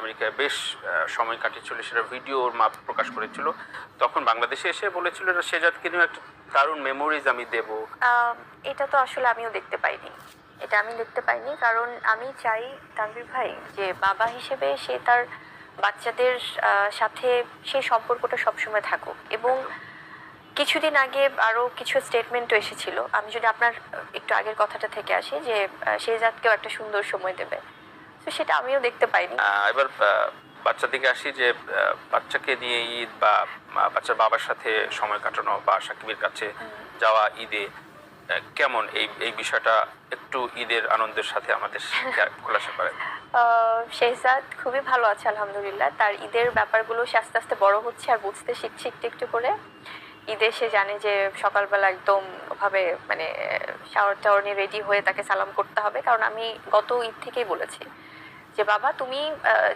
আমেরিকায় বেশ সময় কাটিয়েছিল, সেটা ভিডিও ওর মা প্রকাশ করেছিল। তখন বাংলাদেশে এসে বলেছিল যে শেহজাদকে নিয়ে একটা দারুণ মেমোরিজ আমি দেব। এটা তো আসলে আমিও দেখতে পাইনি, এটা আমি দেখতে পাইনি, কারণ আমি চাই তানভীর ভাই যে বাবা হিসেবে সে তার বাচ্চাদের সাথে সেই সম্পর্কটা সবসময় থাকুক। এবং কিছুদিন আগে আরও কিছু স্টেটমেন্টও এসেছিল, আমি যদি আপনার একটু আগের কথাটা থেকে আসি, যে শেহজাদকেও একটা সুন্দর সময় দেবে, তো সেটা আমিও দেখতে পাইনি। এবার বাচ্চার দিকে আসি, যে বাচ্চাকে নিয়ে ঈদ বা বাচ্চার বাবার সাথে সময় কাটানো বা সাকিবের কাছে যাওয়া ঈদে কেমন এই বিষয়টা একটু ঈদের আনন্দের সাথে আমাদের খোলাসা করেন। শেহজাদ খুবই ভালো আছে আলহামদুলিল্লাহ। তার ঈদের ব্যাপারগুলো সে আস্তে আস্তে বড় হচ্ছে আর বুঝতে শিখছে একটু একটু করে। ঈদে সে জানে যে সকালবেলা একদম ভাবে মানে শাওয়ার টাওয়ার নিয়ে রেডি হয়ে তাকে সালাম করতে হবে, কারণ আমি গত ঈদ থেকেই বলেছি যে বাবা তুমি যে